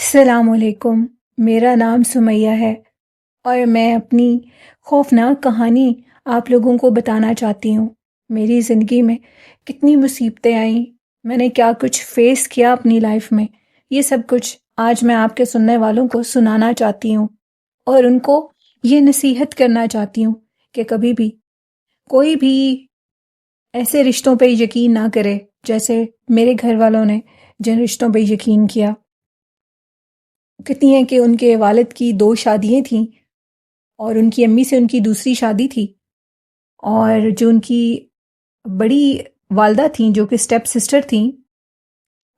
السلام علیکم۔ میرا نام سمیہ ہے اور میں اپنی خوفناک کہانی آپ لوگوں کو بتانا چاہتی ہوں۔ میری زندگی میں کتنی مصیبتیں آئیں، میں نے کیا کچھ فیس کیا اپنی لائف میں، یہ سب کچھ آج میں آپ کے سننے والوں کو سنانا چاہتی ہوں اور ان کو یہ نصیحت کرنا چاہتی ہوں کہ کبھی بھی کوئی بھی ایسے رشتوں پہ یقین نہ کرے جیسے میرے گھر والوں نے جن رشتوں پہ یقین کیا۔ کہتی ہیں کہ ان کے والد کی 2 شادیاں تھیں اور ان کی امی سے ان کی دوسری شادی تھی، اور جو ان کی بڑی والدہ تھیں جو کہ اسٹیپ سسٹر تھیں،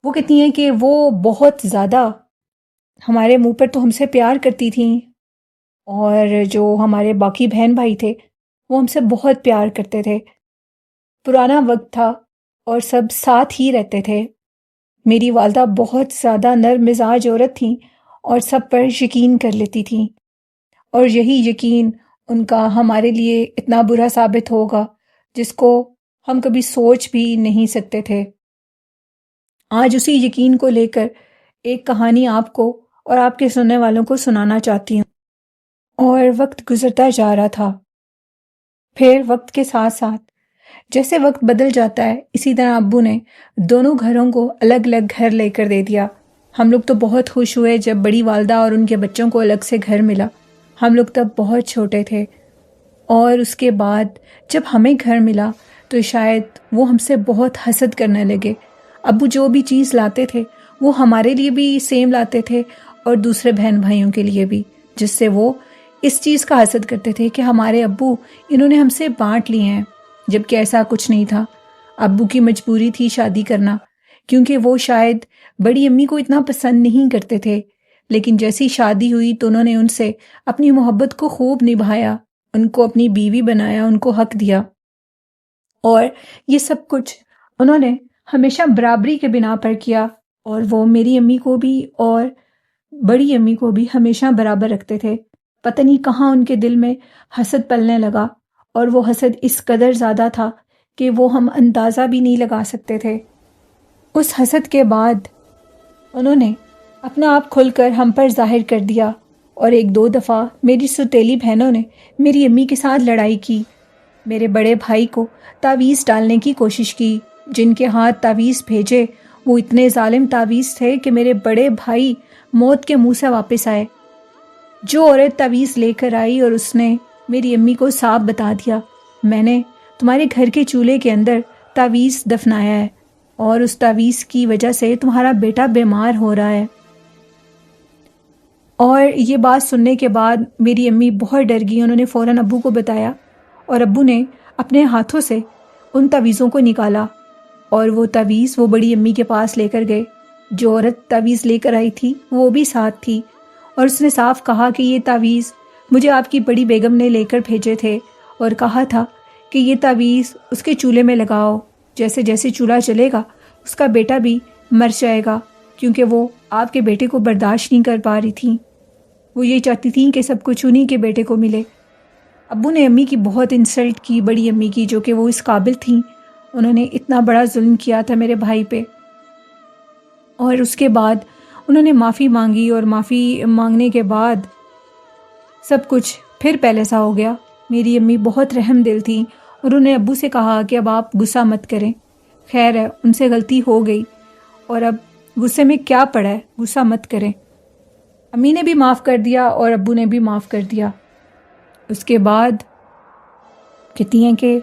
وہ کہتی ہیں کہ وہ بہت زیادہ ہمارے منہ پر تو ہم سے پیار کرتی تھیں، اور جو ہمارے باقی بہن بھائی تھے وہ ہم سے بہت پیار کرتے تھے۔ پرانا وقت تھا اور سب ساتھ ہی رہتے تھے۔ میری والدہ بہت زیادہ نرم مزاج عورت تھیں اور سب پر یقین کر لیتی تھیں، اور یہی یقین ان کا ہمارے لیے اتنا برا ثابت ہوگا جس کو ہم کبھی سوچ بھی نہیں سکتے تھے۔ آج اسی یقین کو لے کر ایک کہانی آپ کو اور آپ کے سننے والوں کو سنانا چاہتی ہوں۔ اور وقت گزرتا جا رہا تھا، پھر وقت کے ساتھ ساتھ جیسے وقت بدل جاتا ہے اسی طرح ابو نے دونوں گھروں کو الگ الگ گھر لے کر دے دیا۔ ہم لوگ تو بہت خوش ہوئے جب بڑی والدہ اور ان کے بچوں کو الگ سے گھر ملا۔ ہم لوگ تب بہت چھوٹے تھے، اور اس کے بعد جب ہمیں گھر ملا تو شاید وہ ہم سے بہت حسد کرنے لگے۔ ابو جو بھی چیز لاتے تھے وہ ہمارے لیے بھی سیم لاتے تھے اور دوسرے بہن بھائیوں کے لیے بھی، جس سے وہ اس چیز کا حسد کرتے تھے کہ ہمارے ابو انہوں نے ہم سے بانٹ لیے ہیں، جبکہ ایسا کچھ نہیں تھا۔ ابو کی مجبوری تھی شادی کرنا، کیونکہ وہ شاید بڑی امی کو اتنا پسند نہیں کرتے تھے، لیکن جیسی شادی ہوئی تو انہوں نے ان سے اپنی محبت کو خوب نبھایا، ان کو اپنی بیوی بنایا، ان کو حق دیا، اور یہ سب کچھ انہوں نے ہمیشہ برابری کے بنا پر کیا، اور وہ میری امی کو بھی اور بڑی امی کو بھی ہمیشہ برابر رکھتے تھے۔ پتہ نہیں کہاں ان کے دل میں حسد پلنے لگا، اور وہ حسد اس قدر زیادہ تھا کہ وہ ہم اندازہ بھی نہیں لگا سکتے تھے۔ اس حسد کے بعد انہوں نے اپنا آپ کھل کر ہم پر ظاہر کر دیا، اور 1-2 دفعہ میری سوتیلی بہنوں نے میری امی کے ساتھ لڑائی کی، میرے بڑے بھائی کو تعویذ ڈالنے کی کوشش کی۔ جن کے ہاتھ تعویذ بھیجے وہ اتنے ظالم تعویذ تھے کہ میرے بڑے بھائی موت کے منہ سے واپس آئے۔ جو عورت تعویذ لے کر آئی اور اس نے میری امی کو صاف بتا دیا، میں نے تمہارے گھر کے چولہے کے اندر تعویذ دفنایا ہے، اور اس تعویذ کی وجہ سے تمہارا بیٹا بیمار ہو رہا ہے۔ اور یہ بات سننے کے بعد میری امی بہت ڈر گئی، انہوں نے فوراً ابو کو بتایا، اور ابو نے اپنے ہاتھوں سے ان تعویذوں کو نکالا، اور وہ تعویذ وہ بڑی امی کے پاس لے کر گئے۔ جو عورت تعویذ لے کر آئی تھی وہ بھی ساتھ تھی، اور اس نے صاف کہا کہ یہ تعویذ مجھے آپ کی بڑی بیگم نے لے کر بھیجے تھے، اور کہا تھا کہ یہ تعویذ اس کے چولہے میں لگاؤ، جیسے جیسے چولہا چلے گا اس کا بیٹا بھی مر جائے گا، کیونکہ وہ آپ کے بیٹے کو برداشت نہیں کر پا رہی تھیں، وہ یہ چاہتی تھیں کہ سب کچھ انہی کے بیٹے کو ملے۔ ابو نے امی کی بہت انسلٹ کی، بڑی امی کی، جو کہ وہ اس قابل تھیں۔ انہوں نے اتنا بڑا ظلم کیا تھا میرے بھائی پہ، اور اس کے بعد انہوں نے معافی مانگی، اور معافی مانگنے کے بعد سب کچھ پھر پہلے سا ہو گیا۔ میری امی بہت رحم دل تھیں، اور انہوں نے ابو سے کہا کہ اب آپ غصہ مت کریں، خیر ہے ان سے غلطی ہو گئی، اور اب غصے میں کیا پڑا ہے، غصہ مت کریں۔ امی نے بھی معاف کر دیا اور ابو نے بھی معاف کر دیا۔ اس کے بعد کہتی ہیں کہ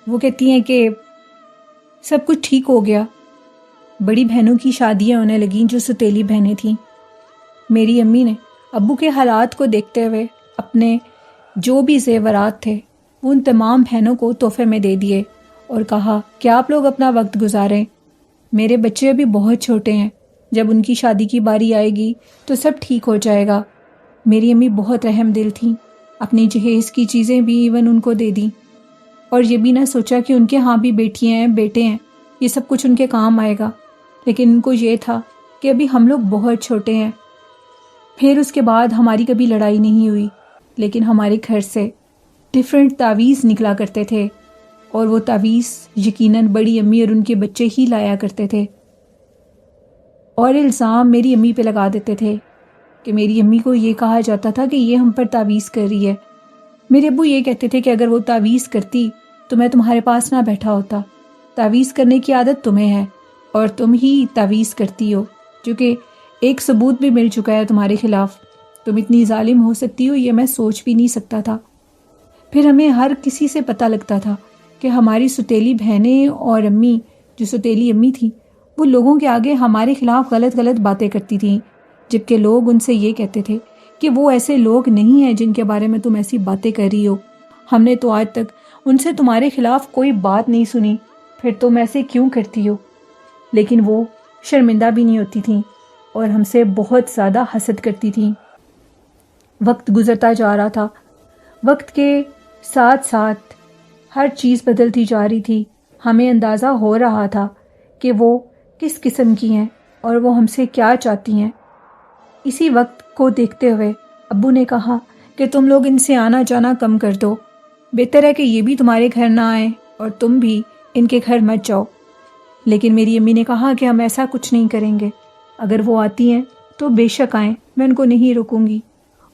وہ کہتی ہیں کہ سب کچھ ٹھیک ہو گیا۔ بڑی بہنوں کی شادیاں ہونے لگیں جو سوتیلی بہنیں تھیں۔ میری امی نے ابو کے حالات کو دیکھتے ہوئے اپنے جو بھی زیورات تھے وہ ان تمام بہنوں کو تحفے میں دے دیے، اور کہا کہ آپ لوگ اپنا وقت گزاریں، میرے بچے ابھی بہت چھوٹے ہیں، جب ان کی شادی کی باری آئے گی تو سب ٹھیک ہو جائے گا۔ میری امی بہت رحم دل تھیں، اپنی جہیز کی چیزیں بھی ایون ان کو دے دیں، اور یہ بھی نہ سوچا کہ ان کے ہاں بھی بیٹیاں ہیں، بیٹے ہیں، یہ سب کچھ ان کے کام آئے گا، لیکن ان کو یہ تھا کہ ابھی ہم لوگ بہت چھوٹے ہیں۔ پھر اس کے بعد ہماری کبھی لڑائی نہیں ہوئی، لیکن ہمارے گھر سے ڈیفرنٹ تعویذ نکلا کرتے تھے، اور وہ تعویذ یقیناً بڑی امی اور ان کے بچے ہی لایا کرتے تھے۔ اور الزام میری امی پہ لگا دیتے تھے کہ میری امی کو یہ کہا جاتا تھا کہ یہ ہم پر تعویذ کر رہی ہے۔ میرے ابو یہ کہتے تھے کہ اگر وہ تعویذ کرتی تو میں تمہارے پاس نہ بیٹھا ہوتا، تعویذ کرنے کی عادت تمہیں ہے اور تم ہی تعویذ کرتی ہو، جو کہ ایک ثبوت بھی مل چکا ہے تمہارے خلاف۔ تم اتنی ظالم ہو سکتی ہو یہ میں سوچ بھی نہیں سکتا تھا۔ پھر ہمیں ہر کسی سے پتہ لگتا تھا کہ ہماری ستیلی بہنیں اور امی، جو ستیلی امی تھیں، وہ لوگوں کے آگے ہمارے خلاف غلط غلط باتیں کرتی تھیں، جبکہ لوگ ان سے یہ کہتے تھے کہ وہ ایسے لوگ نہیں ہیں جن کے بارے میں تم ایسی باتیں کر رہی ہو۔ ہم نے تو آج تک ان سے تمہارے خلاف کوئی بات نہیں سنی، پھر تم ایسے کیوں کرتی ہو؟ لیکن وہ شرمندہ بھی نہیں ہوتی تھیں اور ہم سے بہت زیادہ حسد کرتی تھیں۔ وقت گزرتا جا رہا تھا، وقت کے ساتھ ساتھ ہر چیز بدلتی جا رہی تھی۔ ہمیں اندازہ ہو رہا تھا کہ وہ کس قسم کی ہیں اور وہ ہم سے کیا چاہتی ہیں۔ اسی وقت کو دیکھتے ہوئے ابو نے کہا کہ تم لوگ ان سے آنا جانا کم کر دو، بہتر ہے کہ یہ بھی تمہارے گھر نہ آئیں اور تم بھی ان کے گھر مت جاؤ۔ لیکن میری امی نے کہا کہ ہم ایسا کچھ نہیں کریں گے، اگر وہ آتی ہیں تو بے شک آئیں، میں ان کو نہیں روکوں گی،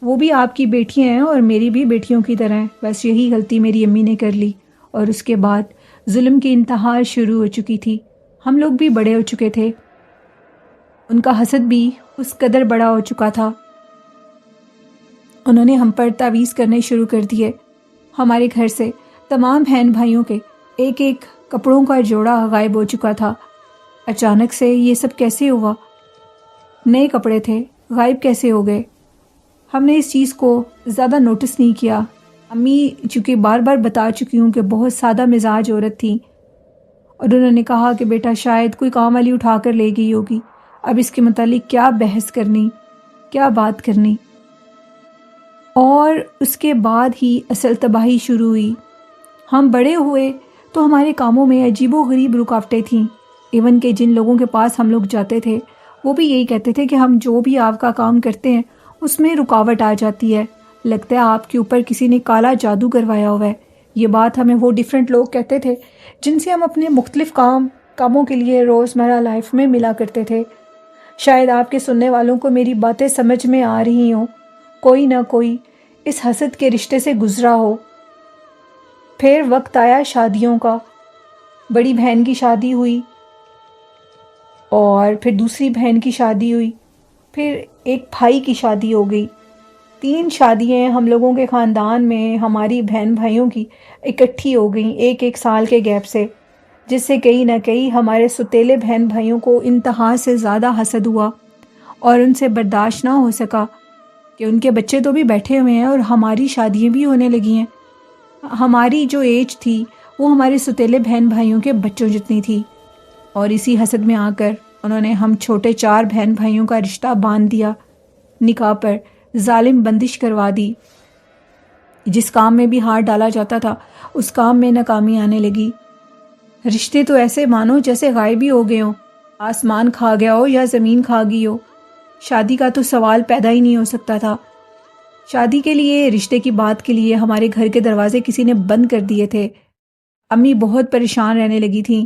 وہ بھی آپ کی بیٹیاں ہیں اور میری بھی بیٹیوں کی طرح ہیں۔ بس یہی غلطی میری امی نے کر لی اور اس کے بعد ظلم کی انتہا شروع ہو چکی تھی۔ ہم لوگ بھی بڑے ہو چکے تھے، ان کا حسد بھی اس قدر بڑا ہو چکا تھا۔ انہوں نے ہم پر تعویذ کرنے شروع کر دیے۔ ہمارے گھر سے تمام بہن بھائیوں کے ایک ایک کپڑوں کا جوڑا غائب ہو چکا تھا۔ اچانک سے یہ سب کیسے ہوا؟ نئے کپڑے تھے، غائب کیسے ہو گئے؟ ہم نے اس چیز کو زیادہ نوٹس نہیں کیا۔ امی چونکہ بار بار بتا چکی ہوں کہ بہت سادہ مزاج عورت تھی، اور انہوں نے کہا کہ بیٹا شاید کوئی کام والی اٹھا کر لے گئی ہوگی، اب اس کے متعلق کیا بحث کرنی، کیا بات کرنی۔ اور اس کے بعد ہی اصل تباہی شروع ہوئی۔ ہم بڑے ہوئے تو ہمارے کاموں میں عجیب و غریب رکاوٹیں تھیں، ایون کہ جن لوگوں کے پاس ہم لوگ جاتے تھے وہ بھی یہی کہتے تھے کہ ہم جو بھی آپ کا کام کرتے ہیں اس میں رکاوٹ آ جاتی ہے، لگتا ہے آپ کے اوپر کسی نے کالا جادو کروایا ہوا ہے۔ یہ بات ہمیں وہ ڈیفرنٹ لوگ کہتے تھے جن سے ہم اپنے مختلف کاموں کے لیے روزمرہ لائف میں ملا کرتے تھے۔ شاید آپ کے سننے والوں کو میری باتیں سمجھ میں آ رہی ہوں، کوئی نہ کوئی اس حسد کے رشتے سے گزرا ہو۔ پھر وقت آیا شادیوں کا، بڑی بہن کی شادی ہوئی اور پھر دوسری بہن کی شادی ہوئی، پھر ایک بھائی کی شادی ہو گئی۔ 3 شادیاں ہم لوگوں کے خاندان میں ہماری بہن بھائیوں کی اکٹھی ہو گئیں ایک ایک سال کے گیپ سے، جس سے کہیں نہ کہیں ہمارے ستیلے بہن بھائیوں کو انتہا سے زیادہ حسد ہوا اور ان سے برداشت نہ ہو سکا کہ ان کے بچے تو بھی بیٹھے ہوئے ہیں اور ہماری شادیاں بھی ہونے لگی ہیں۔ ہماری جو ایج تھی وہ ہمارے ستیلے بہن بھائیوں کے بچوں جتنی تھی، اور اسی حسد میں آ کر انہوں نے ہم چھوٹے 4 بہن بھائیوں کا رشتہ باندھ دیا، نکاح پر ظالم بندش کروا دی۔ جس کام میں بھی ہاتھ ڈالا جاتا تھا اس کام میں ناکامی آنے لگی۔ رشتے تو ایسے مانو جیسے غائب ہی ہو گئے ہوں، آسمان کھا گیا ہو یا زمین کھا گئی ہو۔ شادی کا تو سوال پیدا ہی نہیں ہو سکتا تھا۔ شادی کے لیے، رشتے کی بات کے لیے ہمارے گھر کے دروازے کسی نے بند کر دیے تھے۔ امی بہت پریشان رہنے لگی تھیں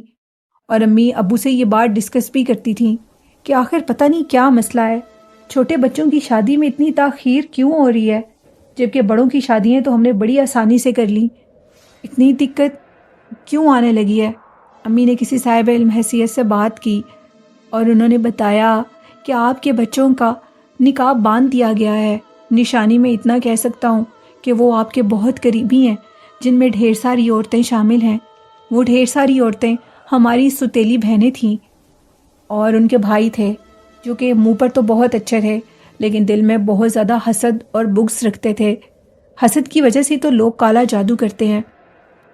اور امی ابو سے یہ بات ڈسکس بھی کرتی تھیں کہ آخر پتہ نہیں کیا مسئلہ ہے، چھوٹے بچوں کی شادی میں اتنی تاخیر کیوں ہو رہی ہے، جبکہ بڑوں کی شادیاں تو ہم نے بڑی آسانی سے کر لیں، اتنی دقت کیوں آنے لگی ہے۔ امی نے کسی صاحب علم حیثیت سے بات کی اور انہوں نے بتایا کہ آپ کے بچوں کا نکاح باندھ دیا گیا ہے۔ نشانی میں اتنا کہہ سکتا ہوں کہ وہ آپ کے بہت قریبی ہیں، جن میں ڈھیر ساری عورتیں شامل ہیں۔ وہ ڈھیر ساری عورتیں ہماری ستیلی بہنیں تھیں اور ان کے بھائی تھے، جو کہ منہ پر تو بہت اچھے تھے لیکن دل میں بہت زیادہ حسد اور بغض رکھتے تھے۔ حسد کی وجہ سے تو لوگ کالا جادو کرتے ہیں،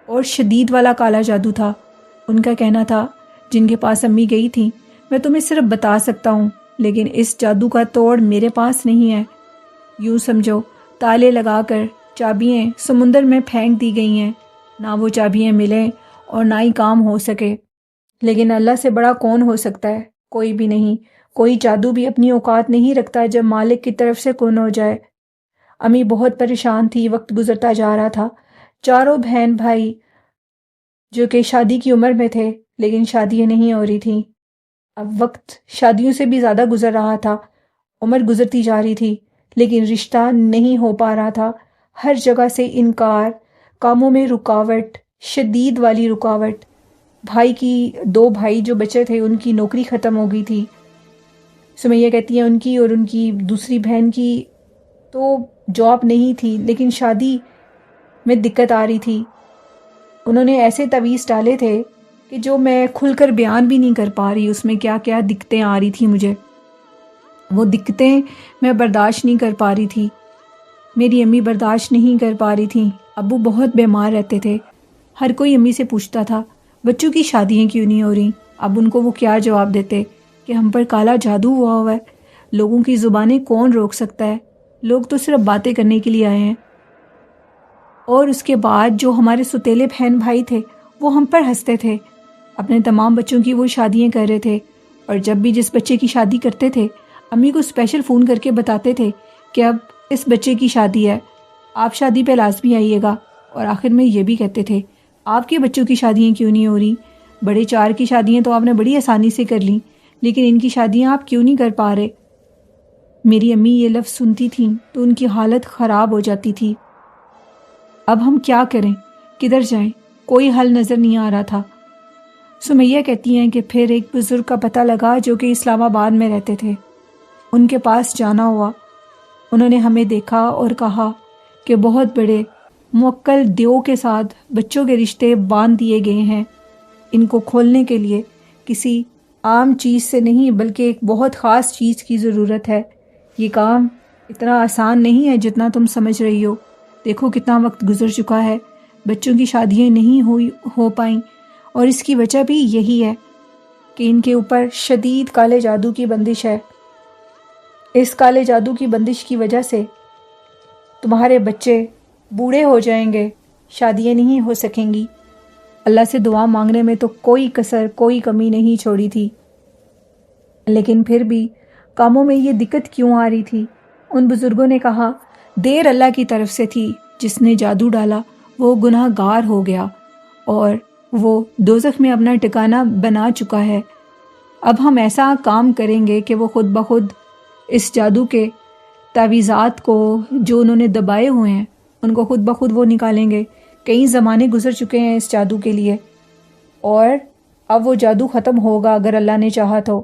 اور شدید والا کالا جادو تھا۔ ان کا کہنا تھا، جن کے پاس امی گئی تھیں، میں تمہیں صرف بتا سکتا ہوں لیکن اس جادو کا توڑ میرے پاس نہیں ہے۔ یوں سمجھو تالے لگا کر چابیاں سمندر میں پھینک دی گئی ہیں، نہ وہ چابیاں ملیں اور نہ ہی کام ہو سکے۔ لیکن اللہ سے بڑا کون ہو سکتا ہے؟ کوئی بھی نہیں۔ کوئی جادو بھی اپنی اوقات نہیں رکھتا جب مالک کی طرف سے کن ہو جائے۔ امی بہت پریشان تھی، وقت گزرتا جا رہا تھا۔ 4 بہن بھائی جو کہ شادی کی عمر میں تھے لیکن شادیاں نہیں ہو رہی تھیں۔ اب وقت شادیوں سے بھی زیادہ گزر رہا تھا، عمر گزرتی جا رہی تھی، لیکن رشتہ نہیں ہو پا رہا تھا۔ ہر جگہ سے انکار، کاموں میں رکاوٹ، شدید والی رکاوٹ۔ بھائی کی 2 بھائی جو بچے تھے ان کی نوکری ختم ہو گئی تھی۔ سمیہ کہتی ہیں ان کی اور ان کی دوسری بہن کی تو جاب نہیں تھی، لیکن شادی میں دقت آ رہی تھی۔ انہوں نے ایسے تعویذ ڈالے تھے کہ جو میں کھل کر بیان بھی نہیں کر پا رہی، اس میں کیا کیا دقتیں آ رہی تھیں مجھے، وہ دقتیں میں برداشت نہیں کر پا رہی تھی۔ میری امی برداشت نہیں کر پا رہی تھیں، ابو بہت بیمار رہتے تھے۔ ہر کوئی امی سے پوچھتا تھا بچوں کی شادیاں کیوں نہیں ہو رہی؟ اب ان کو وہ کیا جواب دیتے کہ ہم پر کالا جادو ہوا ہے، لوگوں کی زبانیں کون روک سکتا ہے، لوگ تو صرف باتیں کرنے کے لیے آئے ہیں۔ اور اس کے بعد جو ہمارے ستیلے بہن بھائی تھے وہ ہم پر ہنستے تھے، اپنے تمام بچوں کی وہ شادیاں کر رہے تھے، اور جب بھی جس بچے کی شادی کرتے تھے امی کو اسپیشل فون کر کے بتاتے تھے کہ اب اس بچے کی شادی ہے، آپ شادی پہ لازمی آئیے گا، اور آخر میں یہ بھی کہتے تھے آپ کے بچوں کی شادیاں کیوں نہیں ہو رہی؟ بڑے 4 کی شادیاں تو آپ نے بڑی آسانی سے کر لیں، لیکن ان کی شادیاں آپ کیوں نہیں کر پا رہے؟ میری امی یہ لفظ سنتی تھیں تو ان کی حالت خراب ہو جاتی تھی۔ اب ہم کیا کریں، کدھر جائیں؟ کوئی حل نظر نہیں آ رہا تھا۔ سمیہ کہتی ہیں کہ پھر ایک بزرگ کا پتہ لگا جو کہ اسلام آباد میں رہتے تھے، ان کے پاس جانا ہوا۔ انہوں نے ہمیں دیکھا اور کہا کہ بہت بڑے موکل دیو کے ساتھ بچوں کے رشتے باندھ دیے گئے ہیں، ان کو کھولنے کے لیے کسی عام چیز سے نہیں بلکہ ایک بہت خاص چیز کی ضرورت ہے۔ یہ کام اتنا آسان نہیں ہے جتنا تم سمجھ رہی ہو۔ دیکھو کتنا وقت گزر چکا ہے، بچوں کی شادیاں نہیں ہو پائیں، اور اس کی وجہ بھی یہی ہے کہ ان کے اوپر شدید کالے جادو کی بندش ہے۔ اس کالے جادو کی بندش کی وجہ سے تمہارے بچے بوڑھے ہو جائیں گے، شادیاں نہیں ہو سکیں گی۔ اللہ سے دعا مانگنے میں تو کوئی کسر، کوئی کمی نہیں چھوڑی تھی، لیکن پھر بھی کاموں میں یہ دقت کیوں آ رہی تھی؟ ان بزرگوں نے کہا دیر اللہ کی طرف سے تھی، جس نے جادو ڈالا وہ گناہ گار ہو گیا اور وہ دوزخ میں اپنا ٹھکانہ بنا چکا ہے۔ اب ہم ایسا کام کریں گے کہ وہ خود بخود اس جادو کے تعویذات کو جو انہوں نے دبائے ہوئے ہیں ان کو خود بخود وہ نکالیں گے۔ کئی زمانے گزر چکے ہیں اس جادو کے لیے، اور اب وہ جادو ختم ہوگا اگر اللہ نے چاہا تو۔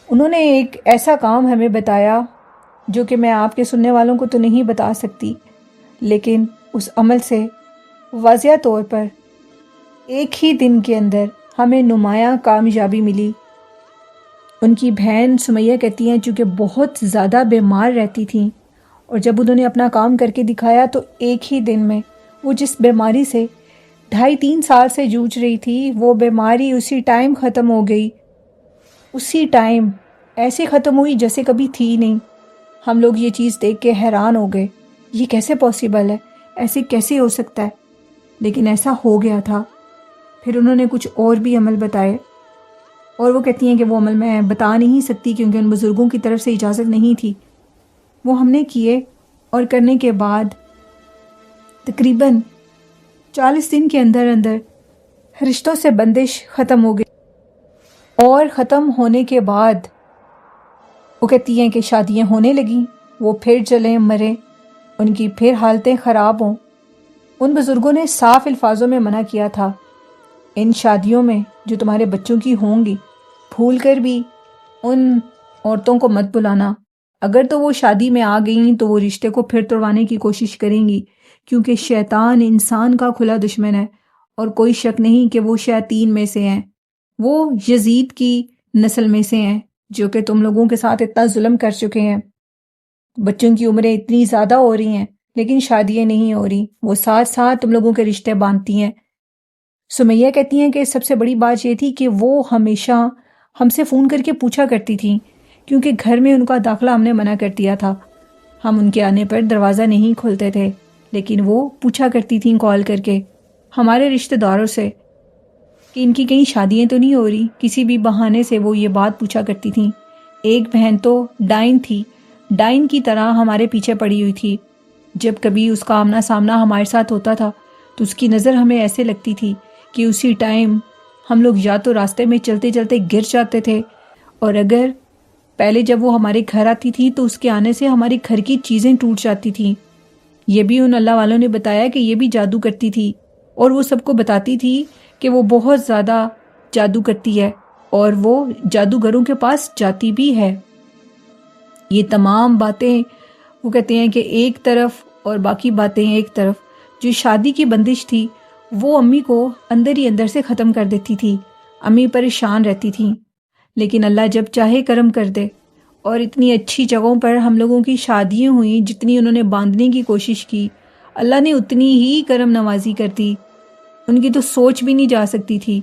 انہوں نے ایک ایسا کام ہمیں بتایا جو کہ میں آپ کے سننے والوں کو تو نہیں بتا سکتی، لیکن اس عمل سے واضح طور پر ایک ہی دن کے اندر ہمیں نمایاں کامیابی ملی۔ ان کی بہن سمیہ کہتی ہیں چونکہ بہت زیادہ بیمار رہتی تھیں، اور جب انہوں نے اپنا کام کر کے دکھایا تو ایک ہی دن میں وہ جس بیماری سے 2.5-3 سال سے جوجھ رہی تھی وہ بیماری اسی ٹائم ختم ہو گئی، اسی ٹائم ایسے ختم ہوئی جیسے کبھی تھی نہیں۔ ہم لوگ یہ چیز دیکھ کے حیران ہو گئے، یہ کیسے پاسبل ہے، ایسے کیسے ہو سکتا ہے؟ لیکن ایسا ہو گیا تھا۔ پھر انہوں نے کچھ اور بھی عمل بتائے، اور وہ کہتی ہیں کہ وہ عمل میں بتا نہیں سکتی کیونکہ ان بزرگوں کی طرف سے اجازت نہیں تھی۔ وہ ہم نے کیے، اور کرنے کے بعد تقریباً 40 دن کے اندر اندر رشتوں سے بندش ختم ہو گئی، اور ختم ہونے کے بعد وہ کہتی ہیں کہ شادیاں ہونے لگیں، وہ پھر چلیں مریں، ان کی پھر حالتیں خراب ہوں۔ ان بزرگوں نے صاف الفاظوں میں منع کیا تھا ان شادیوں میں جو تمہارے بچوں کی ہوں گی بھول کر بھی ان عورتوں کو مت بلانا، اگر تو وہ شادی میں آ گئیں تو وہ رشتے کو پھر توڑوانے کی کوشش کریں گی، کیونکہ شیطان انسان کا کھلا دشمن ہے، اور کوئی شک نہیں کہ وہ شیاطین میں سے ہیں، وہ یزید کی نسل میں سے ہیں جو کہ تم لوگوں کے ساتھ اتنا ظلم کر چکے ہیں۔ بچوں کی عمریں اتنی زیادہ ہو رہی ہیں لیکن شادیاں نہیں ہو رہی، وہ ساتھ ساتھ تم لوگوں کے رشتے باندھتی ہیں۔ سمیہ کہتی ہیں کہ سب سے بڑی بات یہ تھی کہ وہ ہمیشہ ہم سے فون کر کے پوچھا کرتی تھیں، کیونکہ گھر میں ان کا داخلہ ہم نے منع کر دیا تھا، ہم ان کے آنے پر دروازہ نہیں کھولتے تھے، لیکن وہ پوچھا کرتی تھیں کال کر کے ہمارے رشتہ داروں سے کہ ان کی کہیں شادیاں تو نہیں ہو رہی، کسی بھی بہانے سے وہ یہ بات پوچھا کرتی تھیں۔ ایک بہن تو ڈائن تھی، ڈائن کی طرح ہمارے پیچھے پڑی ہوئی تھی، جب کبھی اس کا آمنا سامنا ہمارے ساتھ ہوتا تھا تو اس کی نظر ہمیں ایسے لگتی تھی کہ اسی ٹائم ہم لوگ یا تو راستے میں چلتے چلتے گر جاتے تھے، اور اگر پہلے جب وہ ہمارے گھر آتی تھی تو اس کے آنے سے ہمارے گھر کی چیزیں ٹوٹ جاتی تھیں۔ یہ بھی ان اللہ والوں نے بتایا کہ یہ بھی جادو کرتی تھی، اور وہ سب کو بتاتی تھی کہ وہ بہت زیادہ جادو کرتی ہے اور وہ جادوگروں کے پاس جاتی بھی ہے۔ یہ تمام باتیں وہ کہتے ہیں کہ ایک طرف اور باقی باتیں ایک طرف، جو شادی کی بندش تھی وہ امی کو اندر ہی اندر سے ختم کر دیتی تھی۔ امی پریشان رہتی تھیں، لیکن اللہ جب چاہے کرم کر دے، اور اتنی اچھی جگہوں پر ہم لوگوں کی شادیاں ہوئیں، جتنی انہوں نے باندھنے کی کوشش کی اللہ نے اتنی ہی کرم نوازی کر دی۔ ان کی تو سوچ بھی نہیں جا سکتی تھی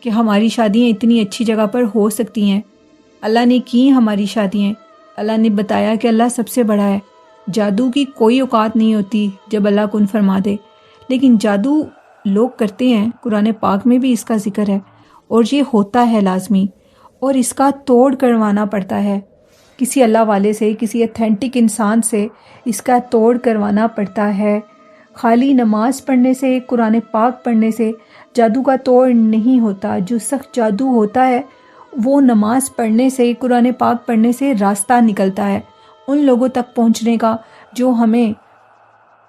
کہ ہماری شادیاں اتنی اچھی جگہ پر ہو سکتی ہیں۔ اللہ نے کی ہماری شادیاں۔ اللہ نے بتایا کہ اللہ سب سے بڑا ہے، جادو کی کوئی اوقات نہیں ہوتی جب اللہ کن فرما دے، لیکن جادو لوگ کرتے ہیں، قرآن پاک میں بھی اس کا ذکر ہے، اور یہ ہوتا ہے لازمی، اور اس کا توڑ کروانا پڑتا ہے کسی اللہ والے سے، کسی اتھینٹک انسان سے اس کا توڑ کروانا پڑتا ہے۔ خالی نماز پڑھنے سے، قرآن پاک پڑھنے سے جادو کا توڑ نہیں ہوتا۔ جو سخت جادو ہوتا ہے وہ نماز پڑھنے سے، قرآن پاک پڑھنے سے راستہ نکلتا ہے ان لوگوں تک پہنچنے کا جو ہمیں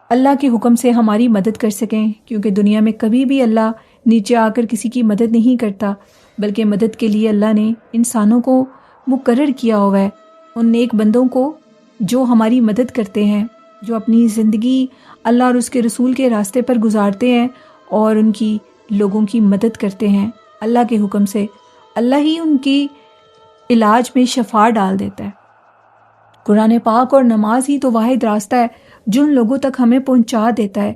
اللہ کے حکم سے ہماری مدد کر سکیں، کیونکہ دنیا میں کبھی بھی اللہ نیچے آ کر کسی کی مدد نہیں کرتا، بلکہ مدد کے لیے اللہ نے انسانوں کو مقرر کیا ہوا ہے، ان نیک بندوں کو جو ہماری مدد کرتے ہیں، جو اپنی زندگی اللہ اور اس کے رسول کے راستے پر گزارتے ہیں اور ان کی لوگوں کی مدد کرتے ہیں اللہ کے حکم سے۔ اللہ ہی ان کی علاج میں شفا ڈال دیتا ہے۔ قرآن پاک اور نماز ہی تو واحد راستہ ہے جو ان لوگوں تک ہمیں پہنچا دیتا ہے۔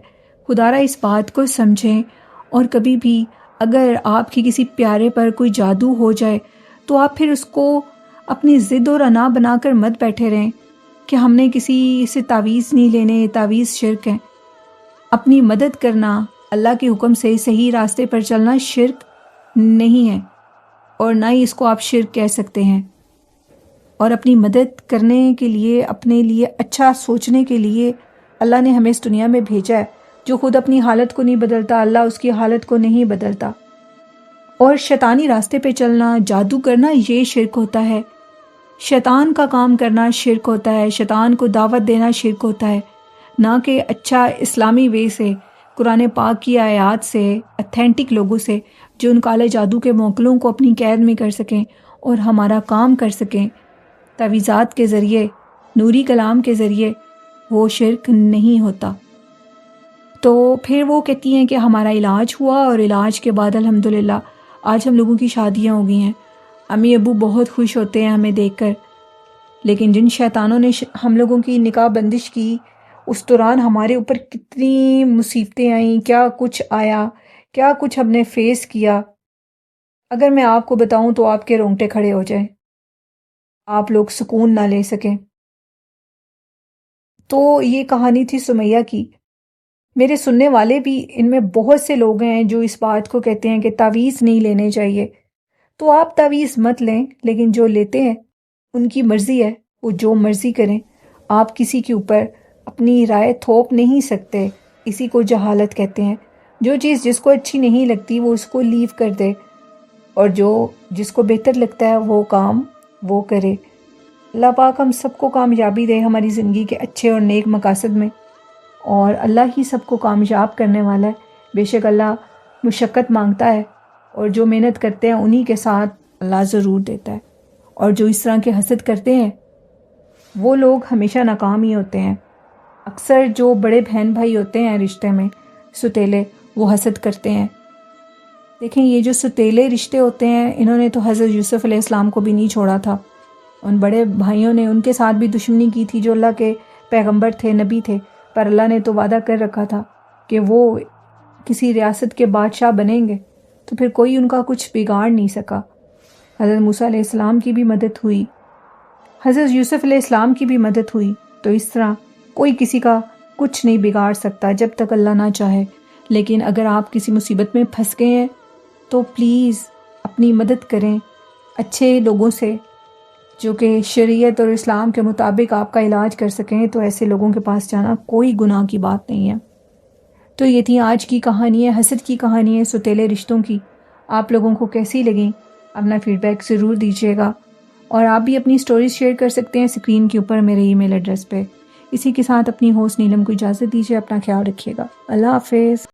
خدارا اس بات کو سمجھیں، اور کبھی بھی اگر آپ کی کسی پیارے پر کوئی جادو ہو جائے تو آپ پھر اس کو اپنی ضد اور انا بنا کر مت بیٹھے رہیں کہ ہم نے کسی سے تعویذ نہیں لینے، تعویذ شرک ہے۔ اپنی مدد کرنا، اللہ کے حکم سے صحیح راستے پر چلنا شرک نہیں ہے، اور نہ ہی اس کو آپ شرک کہہ سکتے ہیں۔ اور اپنی مدد کرنے کے لیے، اپنے لیے اچھا سوچنے کے لیے اللہ نے ہمیں اس دنیا میں بھیجا ہے۔ جو خود اپنی حالت کو نہیں بدلتا، اللہ اس کی حالت کو نہیں بدلتا۔ اور شیطانی راستے پہ چلنا، جادو کرنا، یہ شرک ہوتا ہے۔ شیطان کا کام کرنا شرک ہوتا ہے، شیطان کو دعوت دینا شرک ہوتا ہے، نہ کہ اچھا اسلامی وے سے، قرآن پاک کی آیات سے، اتھینٹک لوگوں سے جو ان کالے جادو کے موکلوں کو اپنی قید میں کر سکیں اور ہمارا کام کر سکیں تعویذات کے ذریعے، نوری کلام کے ذریعے۔ وہ شرک نہیں ہوتا۔ تو پھر وہ کہتی ہیں کہ ہمارا علاج ہوا، اور علاج کے بعد الحمدللہ آج ہم لوگوں کی شادیاں ہو گئی ہیں۔ امی ابو بہت خوش ہوتے ہیں ہمیں دیکھ کر، لیکن جن شیطانوں نے ہم لوگوں کی نکاح بندش کی، اس دوران ہمارے اوپر کتنی مصیبتیں آئیں، کیا کچھ آیا، کیا کچھ ہم نے فیس کیا، اگر میں آپ کو بتاؤں تو آپ کے رونگٹے کھڑے ہو جائیں، آپ لوگ سکون نہ لے سکیں۔ تو یہ کہانی تھی سمیہ کی۔ میرے سننے والے بھی ان میں بہت سے لوگ ہیں جو اس بات کو کہتے ہیں کہ تعویذ نہیں لینے چاہیے، تو آپ تعویذ مت لیں، لیکن جو لیتے ہیں ان کی مرضی ہے، وہ جو مرضی کریں۔ آپ کسی کے اوپر اپنی رائے تھوپ نہیں سکتے، اسی کو جہالت کہتے ہیں۔ جو چیز جس کو اچھی نہیں لگتی وہ اس کو لیو کر دے، اور جو جس کو بہتر لگتا ہے وہ کام وہ کرے۔ اللہ پاک ہم سب کو کامیابی دے ہماری زندگی کے اچھے اور نیک مقاصد میں، اور اللہ ہی سب کو کامیاب کرنے والا ہے۔ بے شک اللہ مشقت مانگتا ہے، اور جو محنت کرتے ہیں انہی کے ساتھ اللہ ضرور دیتا ہے، اور جو اس طرح کے حسد کرتے ہیں وہ لوگ ہمیشہ ناکام ہی ہوتے ہیں۔ اکثر جو بڑے بہن بھائی ہوتے ہیں رشتے میں ستیلے، وہ حسد کرتے ہیں۔ دیکھیں یہ جو ستیلے رشتے ہوتے ہیں، انہوں نے تو حضرت یوسف علیہ السلام کو بھی نہیں چھوڑا تھا۔ ان بڑے بھائیوں نے ان کے ساتھ بھی دشمنی کی تھی جو اللہ کے پیغمبر تھے، نبی تھے، پر اللہ نے تو وعدہ کر رکھا تھا کہ وہ کسی ریاست کے بادشاہ بنیں گے، تو پھر کوئی ان کا کچھ بگاڑ نہیں سکا۔ حضرت موسیٰ علیہ السلام کی بھی مدد ہوئی، حضرت یوسف علیہ السلام کی بھی مدد ہوئی۔ تو اس طرح کوئی کسی کا کچھ نہیں بگاڑ سکتا جب تک اللہ نہ چاہے۔ لیکن اگر آپ کسی مصیبت میں پھنس گئے ہیں تو پلیز اپنی مدد کریں اچھے لوگوں سے، جو کہ شریعت اور اسلام کے مطابق آپ کا علاج کر سکیں، تو ایسے لوگوں کے پاس جانا کوئی گناہ کی بات نہیں ہے۔ تو یہ تھی آج کی کہانی ہے، حسد کی کہانی ہے، ستیلے رشتوں کی۔ آپ لوگوں کو کیسی لگیں اپنا فیڈ بیک ضرور دیجیے گا، اور آپ بھی اپنی سٹوریز شیئر کر سکتے ہیں اسکرین کے اوپر میرے ای میل ایڈریس پہ۔ اسی کے ساتھ اپنی ہوسٹ نیلم کو اجازت دیجیے، اپنا خیال رکھیے گا، اللہ حافظ۔